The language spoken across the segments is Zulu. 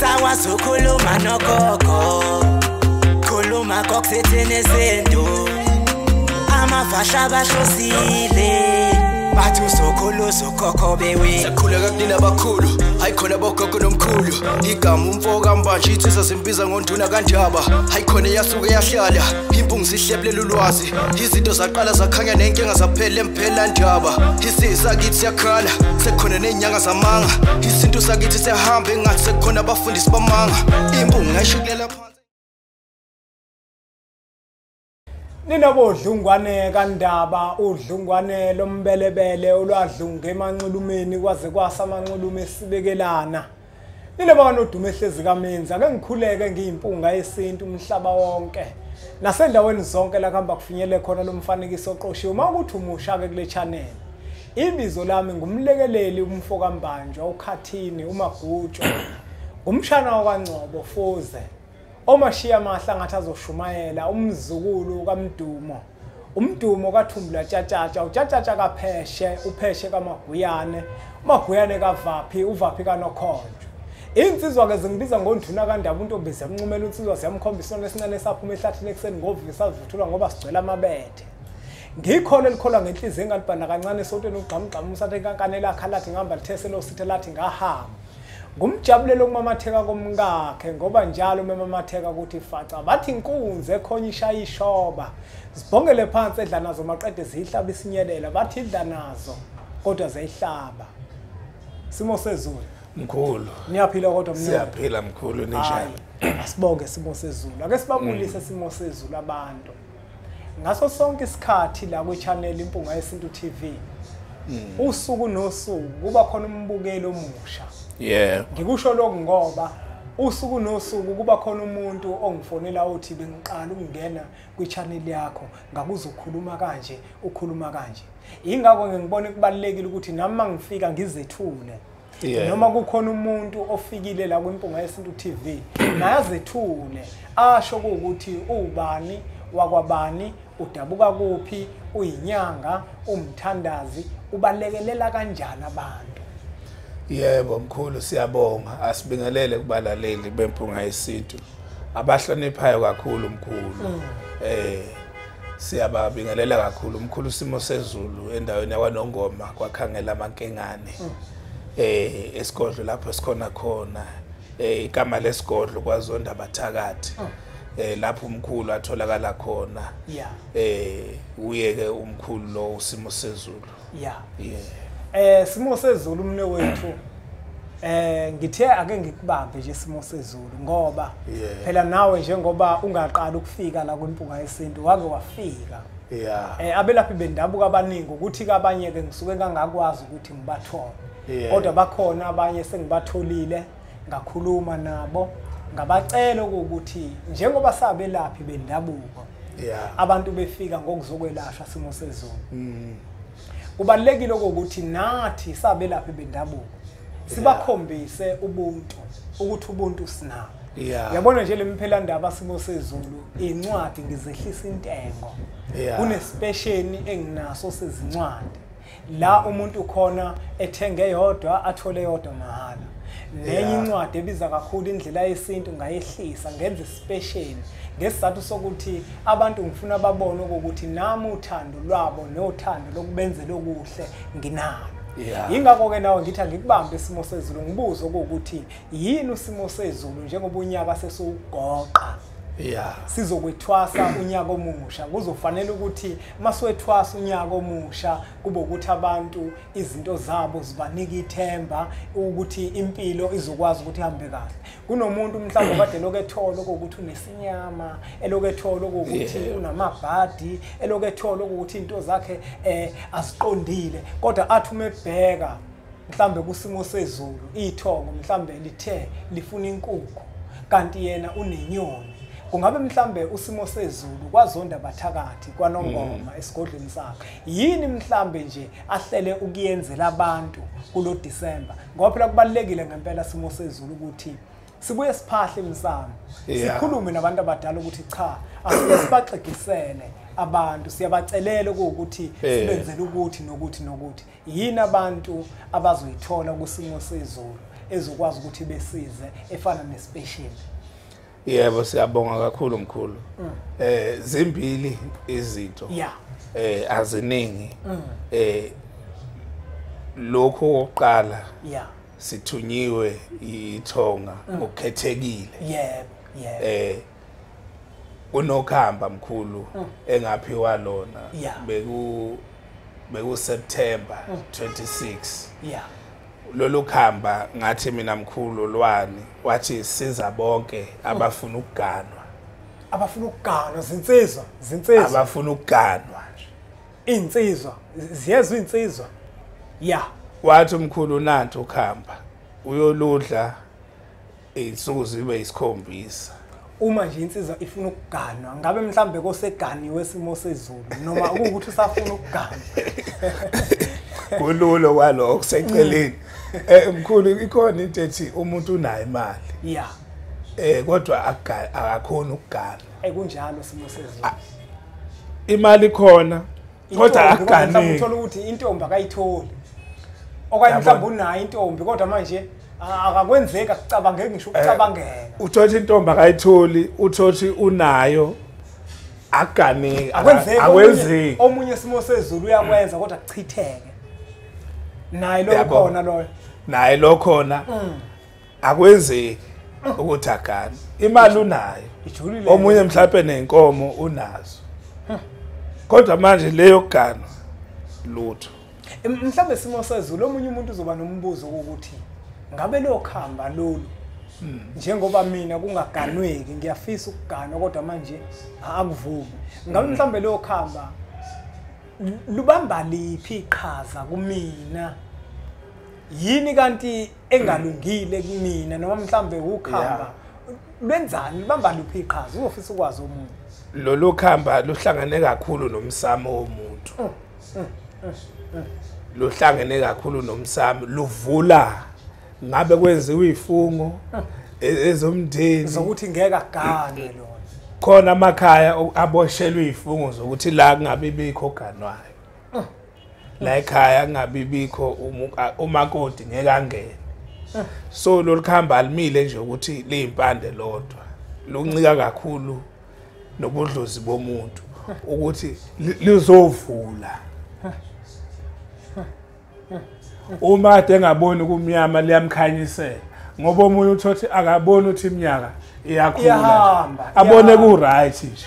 Usakwazi ukukhuluma nogogo, khuluma kokuthethene izinto, amavasha abahlosile bathi usokhuluza ukhokho bewe. Sakhuleka kunina abakhulu, hayi khona bogogo nomkhulu. Igama umfoka mbanje isiza simbiza ngonduna kanjaba. Hayi khona yasuke yahlala, impungu sihlebelela ulwazi. Izinto zaqala zakhanya nenkinga zaphela emphela njaba. Isiza kithi siyakhala, sekhona nenyanga zamanga. Izinto sakithi siyahamba engathi sekhona abafundisi bamanga. Impungu ngayishikelela phansi. Ninabodlungwane kandaba udlungwane lombelebele olwadlunga emanxulumeni kwaze kwasa amanxulume sibekelana. Ninabona udume ehlezi kamenza ake ngikhuleke ngiyimpunga yesintu umhlaba wonke. Nasendaweni zonke la kuhamba kufinyele khona lo mfanekiso oqoshiwe mawukuthi umusha ke kule channel. Ibizo lami ngumlekeleli umfoka mbanjwa ukhathini umagutsho. Umshana wakwaNgcobo Fuze. Omashiya mahla ngathi azoshumayela umzukulu kaMdumo. Umdumo kaThumbula Tshatatsha, uTshatatsha kaPheshe, uPheshe kaMaguyane, uMaguyane kaVaphi, uVaphi kaNokhonjo. Insizwa ke zingibiza ngonduna kandaba untombizi yamncumela insizwa siyamkhombisa isona esincane saphuma ehlathini ekseni ngovusa avuthulwa ngoba sigcwele amabethe. Ngikhona elikholwa ngenhliziyo engalibhana kancane esontweni ugqamgqama usathi inkankane lakhe lathi ngihamba litheselo sithe lathi ngahamba. Ngumjabulelo kumamatheka komngakhe ngoba njalo memamatheka ukuthi faca bathi inkunzi ekhonya ishaya ishoba sibhongele phansi edla nazo maqede zihlaba isinyelela bathi idla nazo kodwa zayihlaba. Simo sezulu mkhulu niyaphila kodwa mnene siyaphila mkhulu ninjani asibonge simo sezulu ake sibabulise simo sezulu abantu ngaso sonke isikhathi la ku channel Impunga Yesintu TV usuku nosuku kuba khona umbukelo omusha. Yeah. Ngikusho lokho ngoba usuku nosuku kuba khona umuntu ongifonela uthi bengiqala ukungena kwi channel yakho ngakuza ukukhuluma kanje ukhuluma kanje. Ingakho ngibona kubalekile ukuthi nami mangifika ngizethule. Noma kukhona umuntu ofikile la kwiMpunga Yesintu TV naye azethule asho ukuthi ubani wakwabani udabuka kuphi uyinyanga umthandazi ubalekelela kanjani abantu. Yebo mkhulu siyabonga asibingelele kubalaleli beMpunga Yesintu abahloniphayo kakhulu mkhulu. Siyababingelela kakhulu mkhulu simo sezulu endaweni yakwaNongoma kwakhangela amankengane. Esigodlo lapho sikhona khona igama lesigodlo kwaZonda Bathakathi. Lapho umkhulu atholakala khona. Uye ke umkhulu lo usimo sezulu. Simo sezulu umne wethu ngithe ake ngikubambe nje simo sezulu ngoba phela nawe njengoba ungaqala ukufika la kwiMpunga Yesintu wake wafika. Abelaphi bendabuka abaningi ukuthi kabanye ke ngisuke kangakwazi ukuthi ngibathole. Kodwa bakhona abanye sengibatholile ngakhuluma nabo ngabacela ukuthi njengoba sabelaphi bendabuko abantu befika ngokuzokwelashwa simo sezulu. Kubalekile ukuthi nathi sabelaphi bendabuko sibakhombise ubuntu ukuthi ubuntu sinabo. Yabona nje lemphela ndaba simo sezulu incwadi ngizehlisa intengo. Kune special enginaso sezincwadi la umuntu khona ethenge yodwa athole yodwa mahala. Nenye incwadi ebiza kakhulu indlela yesintu ngayehlisa ngenze special ngesizathu sokuthi abantu ngifuna babone ukuthi nami uthando lwabo nothando lokubenzela okuhle nginalo. Ingakho ke nawe ngithi ngikubambe isimo sezulu ngibuze ukuthi yini usimo sezulu njengoba unyaka sesugoqa. Sizokwethwasa unyaka omusha kuzofanele ukuthi maswethwasa unyaka omusha kube ukuthi abantu izinto zabo zibanika ithemba ukuthi impilo izokwazi ukuthi ihambe kahle. Kunomuntu mhlawumbe kade lokethola ukuthi unesinyama elokethola ukuthi unamabhadi elokethola ukuthi into zakhe aziqondile kodwa athi umebheka mhlawumbe kusimo sezulu ithongo mhlawumbe lithe lifuna inkukhu kanti yena unenyoni. Kungabe mhlambe usimo sezulu kwaZonda Bathakathi kwaNongoma esigodlweni sakhe yini mhlambe nje ahlele ukuyenzela abantu kulo December ngoba phela kubalekile ngempela simo sezulu ukuthi sibuye siphahle emsamo sikhulume nabantu abadala ukuthi cha asike sibaxegisele abantu siyabacelela ukuthi sibenzele ukuthi nokuthi yini abantu abazoyithola kusimo sezulu ezokwazi ukuthi besize efana nespecial? Yebo, siyabonga kakhulu mkhulu. Zimbili izinto. Yeah. Aziningi. Lokho oqala. Yeah. Sithunyiwe ithonga ngokukhethekile. Yebo. Unokhamba mkhulu engaphiwa lona. Yeah. Beku September 26. Yeah. Lolu khamba ngathi mina mkhulu lwani wathi siza bonke abafuna ukuganwa. Abafuna ukuganwa zinsizwa. Abafuna ukuganwa. Insizwa ziyezwa insizwa. Yeah. Wathi umkhulu nanti ukhamba uyoludla insuku zibe isikhombisa. Uma nje insizwa ifuna ukuganwa ngabe mhlambe koseganiwe simo sezulu noma ukuthi usafuna ukuganwa. Kululo kwalo okuseceleni. Mkhulu ikhona into ethi umuntu unayo imali. Yeah. Kodwa akakhona ukuganwa. Kunjalo simo sezulu. Imali khona kodwa akaganiki. Uthola ukuthi intombi akayitholi. Okanye mhlawumbe unayo intombi kodwa manje akakwenzeka kucabangeke ngisho ukucabangela. Uthothi intombi akayitholi, uthothi unayo akaganiki. Akwenzeki. Omunye simo sezulu uyakwenza kodwa kuchitheke. Naye lo khona lo. Naye lo khona akwenzeki ukuthi agane. Imali unayo. Omunye mhlawumbe nenkomo unazo. Kodwa manje leyo kuganwa lutho. Mhlawumbe simo sezulu omunye umuntu uzoba nombuzo ukuthi ngabe lo khamba lolu njengoba mina kungaganweki ngiyafisa ukuganwa kodwa manje akuvumi. Ngabe mhlawumbe lo khamba lubamba liphi iqhaza kumina? Yini kanti engalungile kumina noma mhlawumbe ukhamba lwenzani libamba liphi iqhaza? Ufisa ukwazi umuntu. Lolu khamba luhlangane kakhulu nomsamo womuntu. Luhlangene kakhulu nomsamo luvula ngabe kwenziwe ifungo ezomndeni zokuthi ngeke agane lona. Khona amakhaya aboshelwe ifungo zokuthi la kungabe bikho oganwayo. La ekhaya kungabe bikho umakoti ngeke angene. So lo khamba alimile nje ukuthi limpande lodwa. Luncika kakhulu nobudlozi bomuntu ukuthi lizovula. Uma ade engaboni kumnyama liyamkhanyisela ngoba omunye uthothi akaboni ukuthi iminyaka iyakhula abone ku right nje.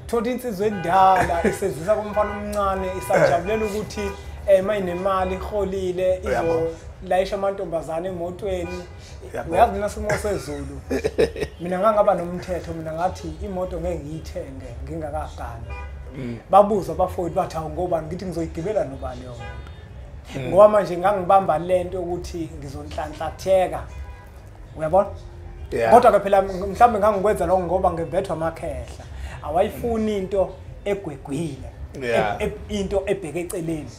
Thothi insizwe endala isezisa kumfana omncane isajabulela ukuthi mayinemali iholile izo layisha amantombazane emotweni. Uyazi nasimo sezulu mina ngangaba nomthetho mina ngathi imoto ngeke ngiyithenge ngingakagana. Babuza bafowethu bathi awungobani ngithi ngizoyigibela nobani yona. Ngoba manje ngangibamba lento ukuthi ngizonhlanhlatheka. Uyabona? Kodwa ke phela mhlawumbe ngangikwenza lokho ngoba ngebethwa amakhehla. Awayifuni into egwegwile. Into ebheke eceleni.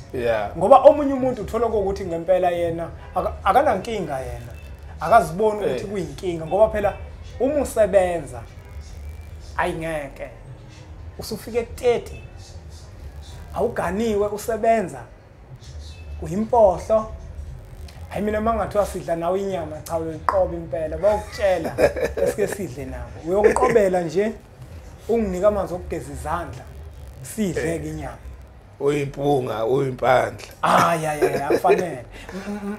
Ngoba omunye umuntu uthola ukuthi ngempela yena akanankinga yena. Akaziboni ukuthi kuyinkinga ngoba phela uma usebenza ayingeke. Usufike ku30 awuganiwe usebenza. Uyimpohlo. Hayi mina mangathiwa sidla nawe inyama cha uyiqoba impela bayokutshela esike sidle nabo. Uyokuqobela nje unginika amanzi okugeza izandla sidle ke inyama. Uyimpunga uyimpandla. Ya kufanele.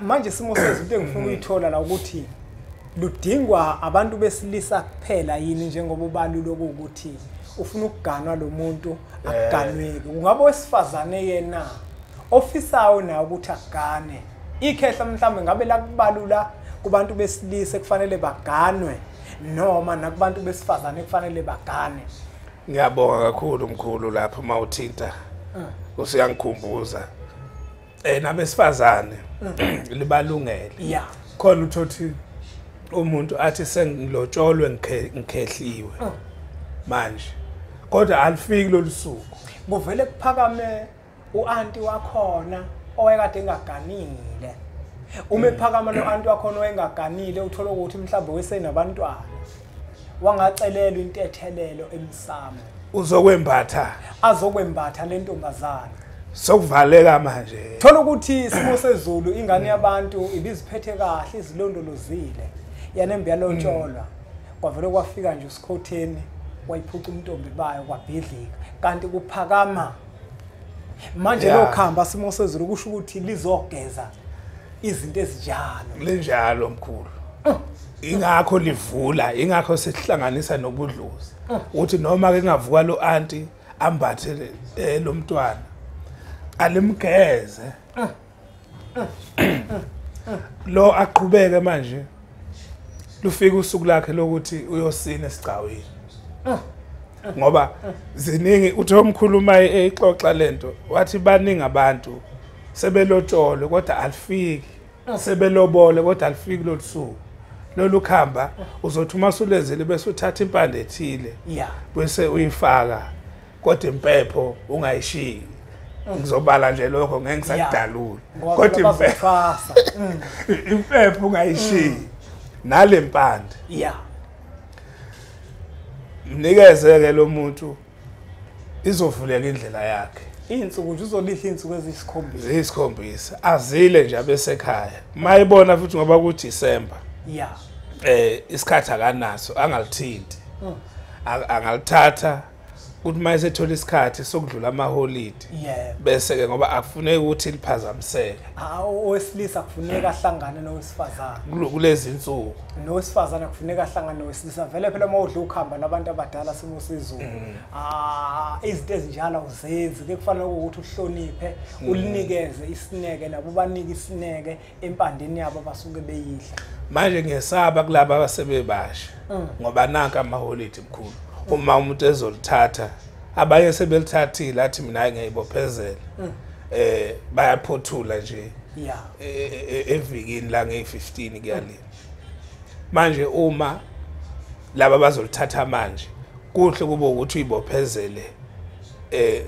Manje simo sezulu engifuna ukuyithola la ukuthi ludingwa abantu besilisa kuphela yini njengoba ubalulo ukuthi ufuna ukuganwa lo muntu akuganweke. Kungabe wesifazane yena ofisayo na ukuthi agane ikhehla mhlambe ngabe la kubalula kubantu besilisa kufanele baganwe noma nakubantu besifazane kufanele bagane? Ngiyabonga kakhulu mkhulu lapha mawuthinta usiyangikhumbuza nabesifazane libalungele. Khona uthothi umuntu athi sengilotsholwe ngikhehliwe manje kodwa alifiki losuku kuvele kuphakame uanti wakhona owekade engaganile. Uma ephakama lo anti wakhona owengaganile uthola ukuthi mhlawumbe wesenabantwana wangacelelwa intethelelo emsamo uzokwembatha azokwembatha lentombazana. sokuvaleka manje thola ukuthi isimo sezulu ingane yabantu ibiziphethe kahle izilondolozile yanembe yalontsholwa kwavele kwafika nje usikhotheni wayiphuca umntombi bayo kwabhidlika kanti kuphakama manje lokhamba simo sezulu kusho ukuthi lizogeza izinto ezinjalo linjalo mkhulu ingakho livula ingakho sihlanganisa nobudlozi uthi noma ke ngavuka lo auntie ambathe lo mntwana alimgeze lo aqhubeke manje lufika usuku lakhe lokuthi uyosina esigcawini ngoba ziningi uthi omkhuluma exoxa lento wathi baningi abantu sebelotshole kodwa alifiki sebelobole kodwa alifiki losuku lolu khamba uzothi uma usulezile bese uthatha impande ethile bese uyifaka kodwa impepho ungayishiyi ngizobala nje lokho ngeke ngisakudalula kodwa impepho ungayishiyi nalempande mnikeze ke lo muntu izovuleka indlela yakhe insuku nje uzolihla insuku ezisikhombisa azile nje abesekhaya mayibona futhi ngoba ku December isikhathi akanaso angalithinti angalithatha ukuthi maye ethola isikhathi sokudlula amaholide bese ke ngoba akufuneki ukuthi liphazamiseke owesilisa kufuneka ahlangane nowesifazana kulezi insuku nowesifazana kufuneka ahlangane nowesilisa vele phela uma udla ukhamba nabantu abadala simo sezulu izinto ezinjalo uzenzi ke kufanele ukuthi uhloniphe ulinikeze isineke nabo banike isineke empandeni yabo basuke beyidla manje ngiyesaba kulabo abasebebasha ngoba nanka amaholide mkhulu uma umuntu ezolithatha abanye sebelithathile athi mina ngiyibophezela bayaphothula nje evikini la nge15 kuyalini manje uma laba bazolithatha manje kuhle kube ukuthi uyibophezele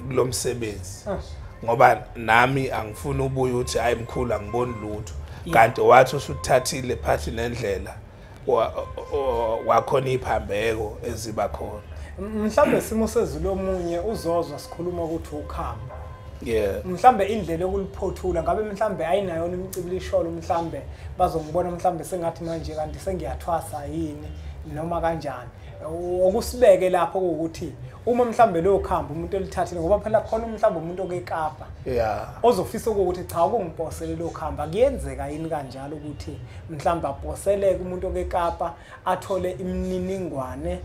kulomsebenzi ngoba nami angifuni ubuye uthi hayi mkhulu angiboni lutho kanti wathi usuthathile phathi nendlela wakhona iphambeko eziba khona mhlambe simo sezulu omunye uzozwa sikhuluma ukuthi ukhamba mhlambe indlela yokuliphothula ngabe mhlambe ayinayo imicibilisholo mhlambe bazongibona mhlambe sengathi manje kanti sengiyathwasa yini noma kanjani okusibeke lapho ukuthi uma mhlambe lo khamba umuntu olithathile ngoba phela khona mhlambe umuntu okekapa ozofisa ukuthi cha ukungiposele lo khamba kuyenzeka yini kanjalo ukuthi mhlambe aposeleke umuntu okekapa athole imininingwane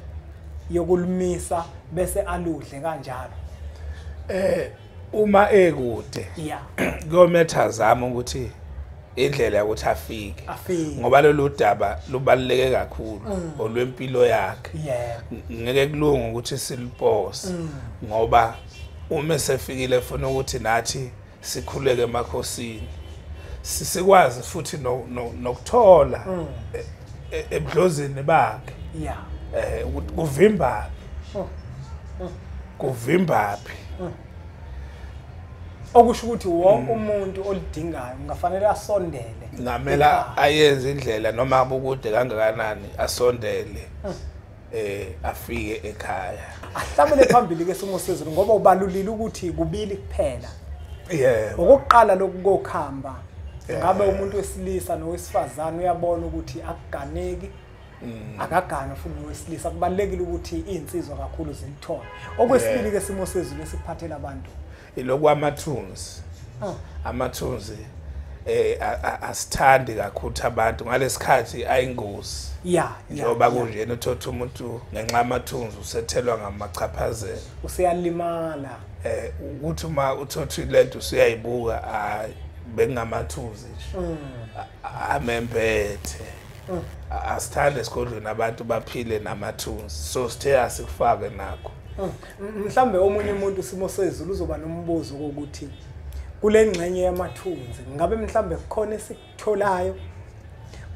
yokulimisa bese aludle kanjalo uma ekude kuyometha zama ukuthi indlela ukuthi afike ngoba lolu daba lubaluleke kakhulu olwempilo yakhe ngeke kulunga ukuthi silipose ngoba uma sefikile ufuna ukuthi nathi sikhuleke emakhosini sikwazi futhi nokuthola ebudlozini bakhe kuvimbaphi okusho ukuthi wonke umuntu olidingayo ngafanele asondele ngamela ayenze indlela noma abukude kangakanani asondele afike ekhaya ahlabele phambili ke simo sezulu ngoba ubalulile ukuthi kubili kuphela okokuqala lokukhamba ngabe umuntu wesilisa nowesifazana uyabona ukuthi akuganeki akagana futhi nowesilisa kubalekile ukuthi insizwa kakhulu zilithole okwesibili ke simo sezulu esiphathela abantu ilokwamathunzi amathunzi asithandi kakhulu abantu ngalesikhathi ayingozi njengoba kunjena uthatha umuntu ngenxa yamathunzi usethelwa ngamachaphazelo useyalimala ukuthi uma uthatha lento usiyayibuka bengamathuzi nje amembethe asithande esigodlweni abantu baphile namathunzi so sithe asikufake nakho mhlambe omunye umuntu simo sezulu uzoba nombuzo ukuthi kule ngxenye yamathunzi ngabe mhlambe kukhona esikutholayo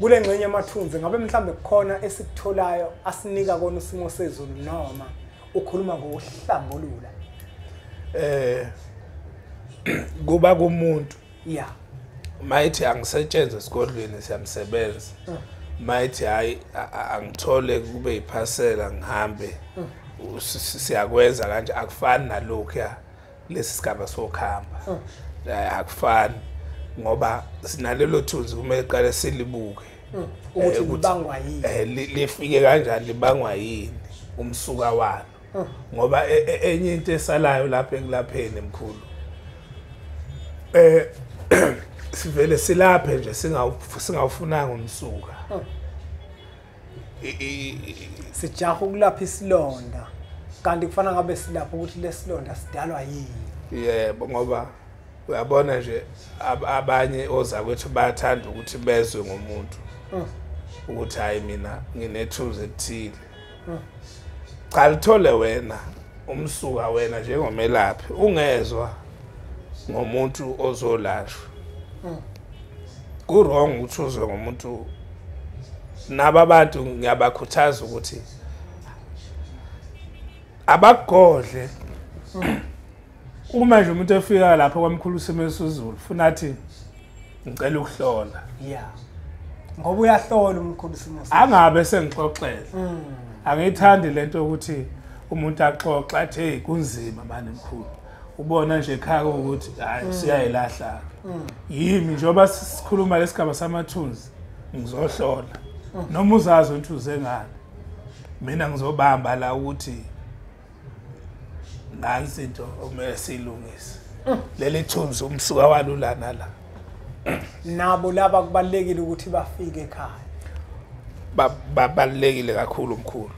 kule ngxenye yamathunzi ngabe mhlambe kukhona esikutholayo asinika kona isimo sezulu noma ukhuluma ngokuhlambulula kuba kumuntu mayithi angisetshenzwe esigodlweni siyamsebenza mayithi hayi angithole kube iphasela ngihambe siyakwenza kanje akufani nalokho lesi sigaba sokuhamba akufani ngoba sinalelo thunzi kumele qale silibuke ukuthi libangwa yini lifike kanjani libangwa yini umsuka walo ngoba enye into esalayo lapha ekulapheni emkhulu sivele silaphe nje singawufunanga umsuka sijaha ukulapha isilonda kanti kufanele ngabe silapha ukuthi lesilonda sidalwa yini yebo ngoba uyabona nje abanye ozakwethu bayathanda ukuthi bezwe ngomuntu ukuthi hayi mina nginethuzi elithile cha lithole wena umsuka wena njengomelaphi ungezwa ngomuntu ozolashwa kurong ukuthi uzwe ngomuntu naba abantu ngiyabakhuthaza ukuthi abagodle uma nje umuntu efika lapha kwamkhulu semesuzulu ufuna athi ngicela ukuhlola ngoba uyahlola umkhulu semesuzulu angabe sengixoxela angithandi lento ukuthi umuntu axoxa athi hey kunzima manje mkhulu ubona nje ekhaya ukuthi hayi siyayilahla yimi njoba sikhuluma lesigaba samathunzi ngizohlola noma uzazi uthuze ngani mina ngizobamba la ukuthi nansi into okumele silungise leli thunzi umsuka walulana la nabo laba kubalekile ukuthi bafike ekhaya babalekile kakhulu mkhulu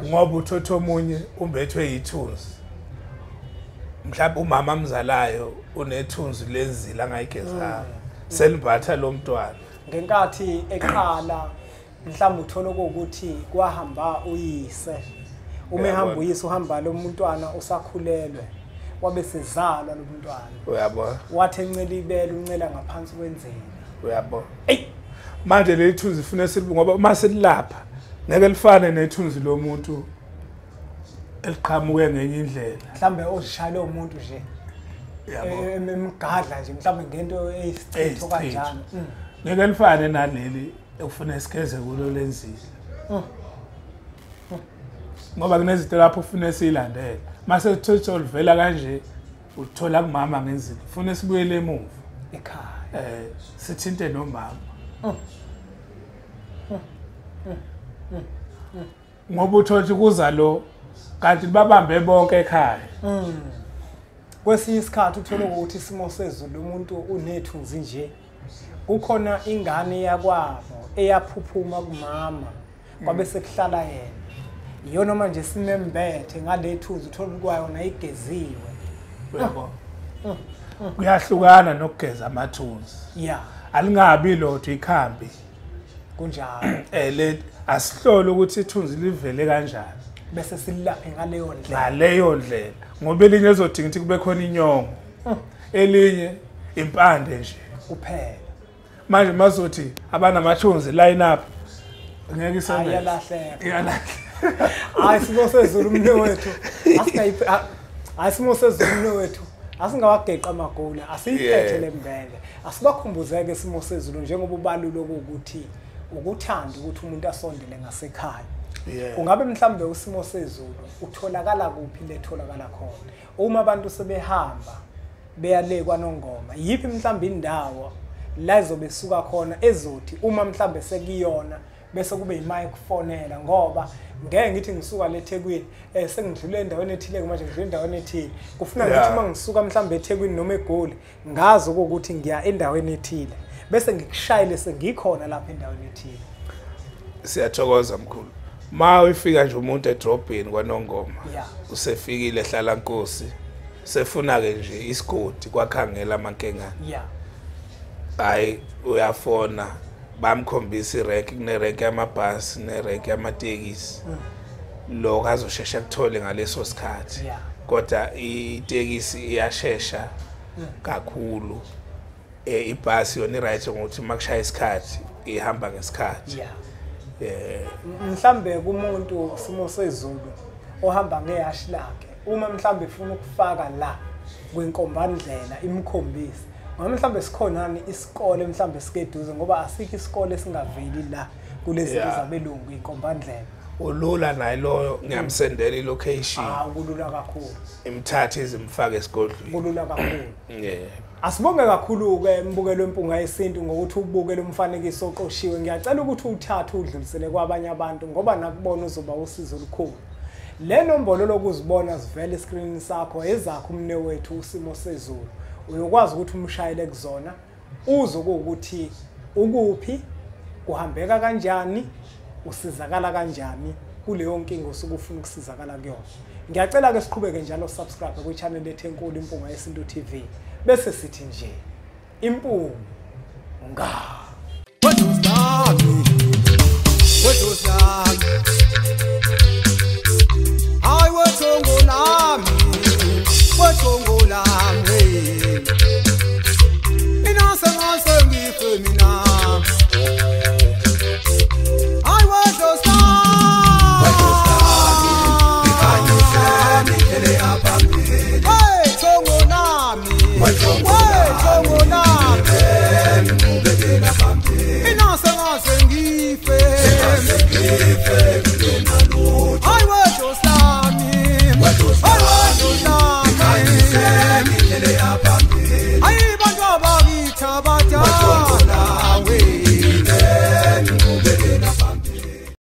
ngoba uthotho omunye umbethwe yithunzi mhlawumbe umama amzalayo unethunzi lenzila angayigezanga seliphatha lo mntwana ngenkathi eqala mhlawumbe uthola ukuthi kwahamba uyise uma ehamba uyise uhamba lo mntwana usakhulelwe wabe sezalwa lo mntwana uyabona wathi encela ibele uncela ngaphansi kwenzeni uyabona manje le thunzi ifuna silibu ngoba uma selilapha ngeke lifane nethunzi lomuntu eliqhamuke ngenye indlela mhlambe ozishayile umuntu nje emgadla nje mhlambe ngento eyisithitho kanjani ngeke lifane naleli ufuna isikeze kulo lenzile ngoba kunezinto lapho ufuna siyilandele mase thotho livela kanje uthola kumama ngenzile ufuna sibuyele emuva ekhaya sithinte nomama ngoba uthothi kuza lo kanti babambe bonke ekhaya kwesinye isikhathi uthola ukuthi isimo sezulu umuntu unethunzi nje kukhona ingane yakwabo eyaphuphuma kumama kwabe sekuhlala yena iyona manje simembethe ngalethuzi uthola kwayo nayigeziwe yebo kuyahlukana nokugeza amathunzi alingabi lotho ikhambi kunjalo le asihlole ukuthi ithunzi livele kanjani bese silaphe ngaleyo ndlela ngoba elinye ezodinga ukuthi kube khona inyongo elinye impande nje kuphela manje mazothi abanamathunzi line up ngeke iyalahleka hayi simo sezulu umne wethu simo sezulu umne wethu asingawageqa amagoli asiyiphethe lembele asibakhumbuzeke isimo sezulu njengoba ubalulo ukuthi ukuthanda ukuthi umuntu asondele ngasekhaya kungabe mhlambe usimo sezulu utholakala kuphi letholakala khona uma abantu sebehamba beyalekwa nongoma yipi mhlambe indawo la izobesuka khona ezothi uma mhlambe sekuyona bese kube imicrophonela ngoba ngeke ngithi ngisuka leThekwini sengidlule endaweni ethile manje ngidlule endaweni ethile kufuna ngithi uma ngisuka mhlambe eThekwini noma eGoli ngazi ukuthi ngiya endaweni ethile bese ngikushayile sengikhona lapha endaweni ethile siyathokoza mkhulu ma ufika nje umuntu edrobheni kwaNongoma usefikile ehlala Nkosi sefuna ke nje isigodi kwakhangela amankengane hayi uyafona bamkhombisa irank kunerank yamabhasi nerank yamatekisi lo azoshesha kuthole ngaleso sikhathi kodwa itekisi iyashesha kakhulu ibhasi yona iright ngokuthi makushaya isikhathi ihamba ngesikhathi mhlambe kumuntu simo sezulu ohamba ngehashi lakhe uma mhlambe ufuna ukufaka la kwenkombandlela imkhombisi ngoba mhlambe sikhonani isikole mhlambe sikeduze ngoba asikho isikole singaveli la kulezi zabelungu inkombandlela ulula naye loyo ngiyamsendela ilocation kulula kakhulu imthathe izimfake esigodlweni kulula kakhulu yeah asibonge kakhulu ke mbukelo wempunga yesintu ngokuthi ubukele umfanekiso oqoshiwe ngiyacela ukuthi uthathe udlulisele kwabanye abantu ngoba nakubona uzoba usizo olukhulu le nombolo lokuzibona sivele escreen sakho ezakho umne wethu usimo sezulu uyokwazi ukuthi umshayele kuzona uzokuthi ukuphi kuhambeka kanjani usizakala kanjani kuleyo nkingo osukufuna ukusizakala kuyona ngiyacela ke siqhubeke njalo subscribe ku channel ethu enkulu Impunga Yesintu TV bese sithi nje impunga What was that?